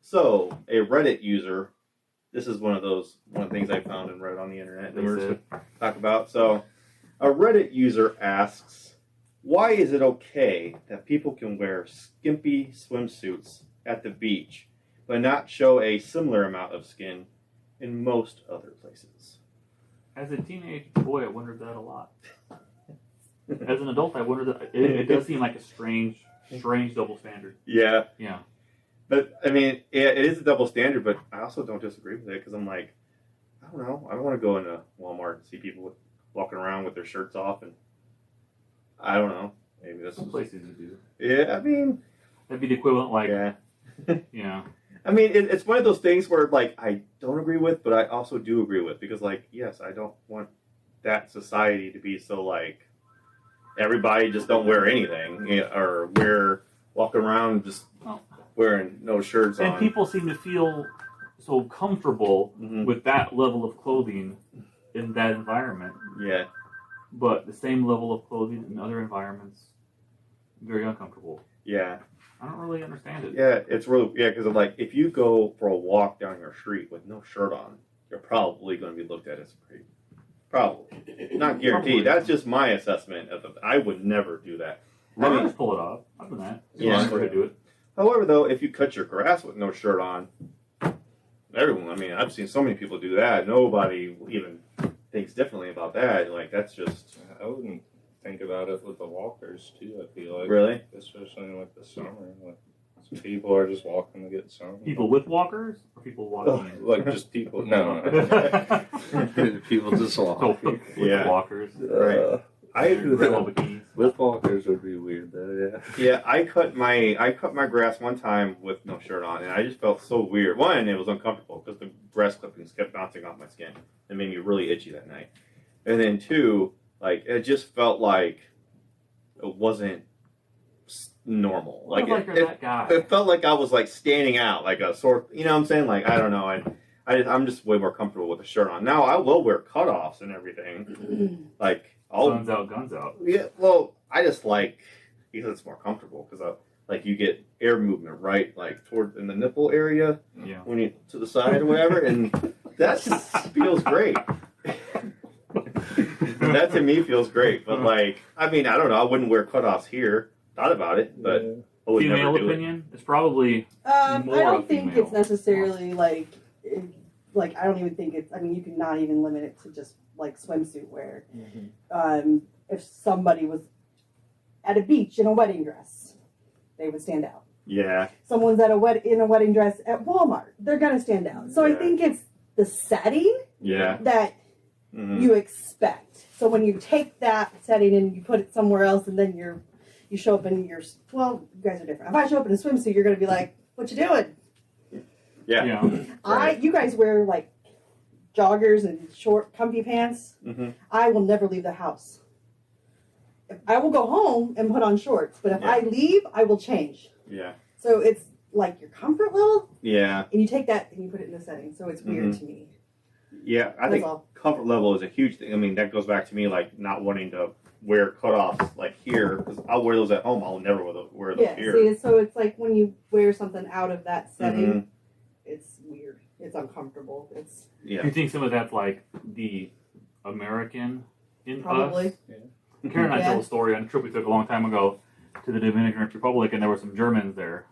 So, a Reddit user, this is one of the things I found and read on the internet that we're going to talk about. So, a Reddit user asks, why is it okay that people can wear skimpy swimsuits at the beach, but not show a similar amount of skin in most other places? As a teenage boy, I wondered that a lot. As an adult, I wondered that. It does seem like a strange double standard. Yeah. Yeah. But, I mean, it is a double standard, but I also don't disagree with it because I'm like, I don't know. I don't want to go into Walmart and see people walking around with their shirts off, and I don't know. Maybe that's some places you do. Yeah, I mean, that'd be the equivalent, like, yeah. I mean, it's one of those things where, like, I don't agree with, but I also do agree with because, like, yes, I don't want that society to be so, like, everybody just don't wear anything or walking around just wearing no shirts on. And people seem to feel so comfortable with that level of clothing in that environment. Yeah. But the same level of clothing in other environments, very uncomfortable. Yeah. I don't really understand it. Yeah, it's really, because like, if you go for a walk down your street with no shirt on, you're probably going to be looked at as pretty. Probably. Not guaranteed. That's just my assessment of it. I would never do that. Runners pull it off. I've done that. Yeah. To do it. However, though, if you cut your grass with no shirt on, everyone, I mean, I've seen so many people do that. Nobody even thinks differently about that. Like, that's just... I wouldn't think about it with the walkers, too, I feel like. Really? Especially in, like, the summer. Like, people are just walking to get sun. People with walkers? Or people walking in? Like, just people... No. People just walking. With walkers. Right. With walkers would be weird though, yeah. Yeah, I cut my grass one time with no shirt on, and I just felt so weird. One, it was uncomfortable because the grass clippings kept bouncing off my skin. It made me really itchy that night. And then two, like, it just felt like it wasn't normal. Like it felt like I was like standing out, like a sort. You know what I'm saying? Like, I don't know. I'm just way more comfortable with a shirt on. Now I will wear cutoffs and everything, like. Guns out. Yeah, well, I just like because it's more comfortable because like you get air movement right like toward in the nipple area when you to the side or whatever, and that just feels great. That to me feels great, but like I mean I don't know, I wouldn't wear cutoffs here. Thought about it, but I would female never do opinion, it's probably more I don't think it's necessarily like I don't even think it's. I mean, you can not even limit it to just like swimsuit wear. If somebody was at a beach in a wedding dress, they would stand out. Yeah. Someone's in a wedding dress at Walmart, they're gonna stand out. So I think it's the setting that you expect. So when you take that setting and you put it somewhere else, and then you show up in your you guys are different. If I show up in a swimsuit, you're gonna be like, "What you doing?" Yeah. You guys wear like joggers and short, comfy pants. I will never leave the house. I will go home and put on shorts, but if I leave, I will change. Yeah. So it's like your comfort level. Yeah. And you take that and you put it in the setting. So it's weird to me. Yeah, I think comfort level is a huge thing. I mean, that goes back to me like not wanting to wear cutoffs like here because I'll wear those at home. I'll never wear those here. See, so it's like when you wear something out of that setting. It's weird. It's uncomfortable. It's Do you think some of that's like the American in probably. us? Yeah. Karen and I told a story on a trip we took a long time ago to the Dominican Republic, and there were some Germans there,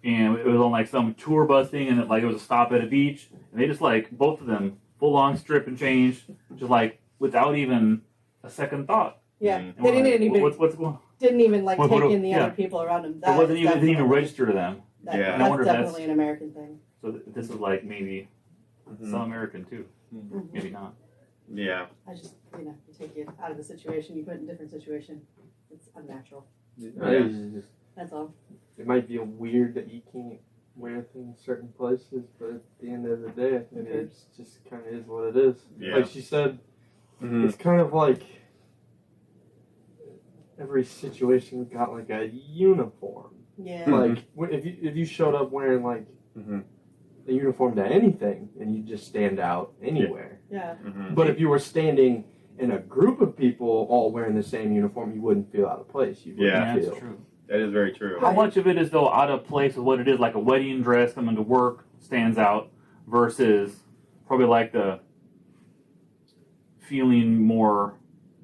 and it was on like some tour bus thing, and it was a stop at a beach, and they just like both of them full on strip and change, just like without even a second thought. Yeah, they didn't even. What's going on? Didn't even like take in the other people around them. It didn't even register to them. That's definitely an American thing. So this is like maybe some American too. Maybe not. Yeah. I just, you take it out of the situation, you put it in a different situation. It's unnatural. That's all. It might feel weird that you can't wear things certain places, but at the end of the day, I think it just kind of is what it is. Yeah. Like she said, it's kind of like every situation got like a uniform. Yeah. Like if you showed up wearing like a uniform to anything, and you just stand out anywhere. Yeah. But if you were standing in a group of people all wearing the same uniform, you wouldn't feel out of place. You wouldn't feel. That's true. That is very true. How much of it is though out of place with what it is, like a wedding dress coming to work stands out versus probably like the feeling more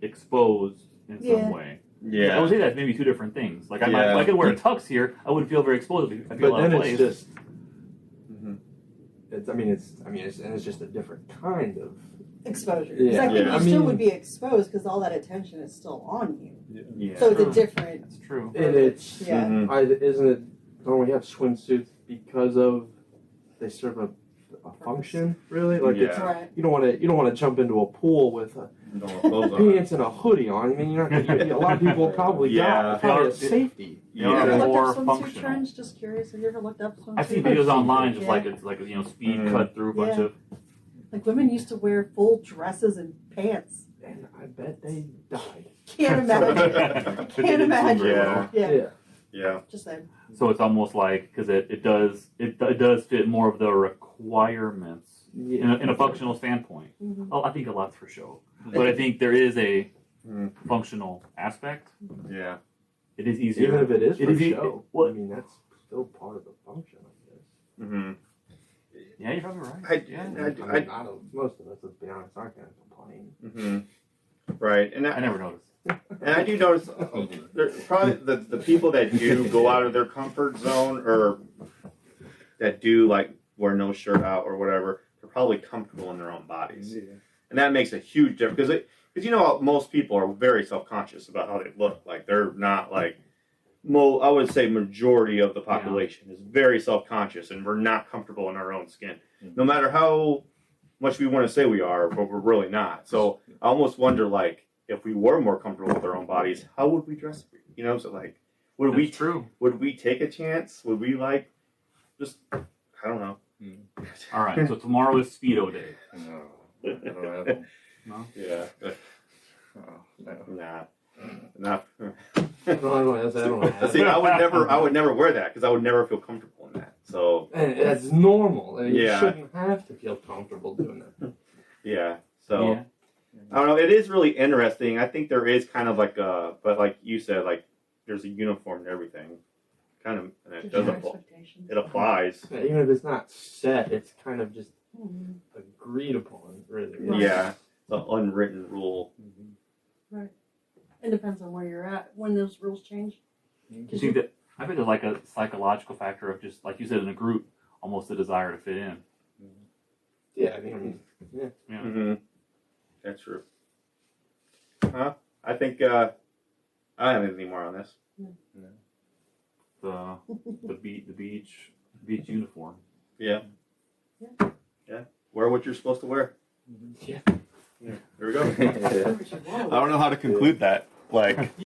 exposed in some way. Yeah. I would say that's maybe two different things. Like if I could wear a tux here, I wouldn't feel very exposed. I feel But out then of place. it's just. Mhm. It's just a different kind of exposure. Yeah. Because I think Yeah. you I still mean- would be exposed because all that attention is still on you. Yeah. So it's a True. different. That's true. and it's Yeah. Mhm. isn't it? Don't we have swimsuits because of they serve a function really? Like it's, Yeah. Right. you don't want to jump into a pool with Don't have clothes on. pants and a hoodie on. I mean, you're not gonna, a lot of people probably Yeah. probably a safety. Yeah. Yeah. Have you ever More looked up swimsuit functional. trends? Just curious. Have you ever looked up swimsuit? I see videos online just Yeah. like it's like speed Mhm. cut through a bunch Yeah. of. Like women used to wear full dresses and pants. And I bet they died. Can't imagine. I Can't imagine. Yeah. Yeah. Yeah. Just saying. So it's almost like because it does fit more of the requirements in a functional standpoint. Mhm. Oh, I think a lot's for show, but I think there is a Mm. functional aspect. Yeah. It is easier. Even if it is for It is show, well- I mean that's still part of the function, I guess. Mm-hmm. Yeah, you're probably right. I- yeah. Most of us, let's be honest, aren't going to complain. Mm-hmm. Right. And I never noticed. And I do notice probably the people that do go out of their comfort zone or that do like wear no shirt out or whatever, they're probably comfortable in their own bodies. And that makes a huge difference because you know most people are very self-conscious about how they look. Like they're not like I would say majority of the population is very self-conscious and we're not comfortable in our own skin. No matter how much we want to say we are, but we're really not. So I almost wonder like if we were more comfortable with our own bodies, how would we dress? You know, so like, That's true. Would we take a chance? Would we like, just I don't know. All right. So tomorrow is Speedo Day. No, I don't have them. No. Yeah. Oh, no. Nah. I don't know. See, I would never wear that because I would never feel comfortable in that. So And that's normal. And Yeah. you shouldn't have to feel comfortable doing that. yeah. So Yeah. I don't know. It is really interesting. I think there is kind of like but like you said, like there's a uniform and everything. Kind of, and it does apply. expectations. It applies. Yeah, even if it's not set, it's kind of just Mhm. agreed upon, really. Right. Yeah. The unwritten rule. It depends on where you're at when those rules change. You think that I think there's like a psychological factor of just like you said in a group, almost the desire to fit in. Yeah, I mean, Yeah. Mm-hmm. That's true. Huh? I think I don't have anything more on this. The beach uniform. Yeah. Wear what you're supposed to wear. yeah. There we go. Yeah. I don't know how to conclude that. Like,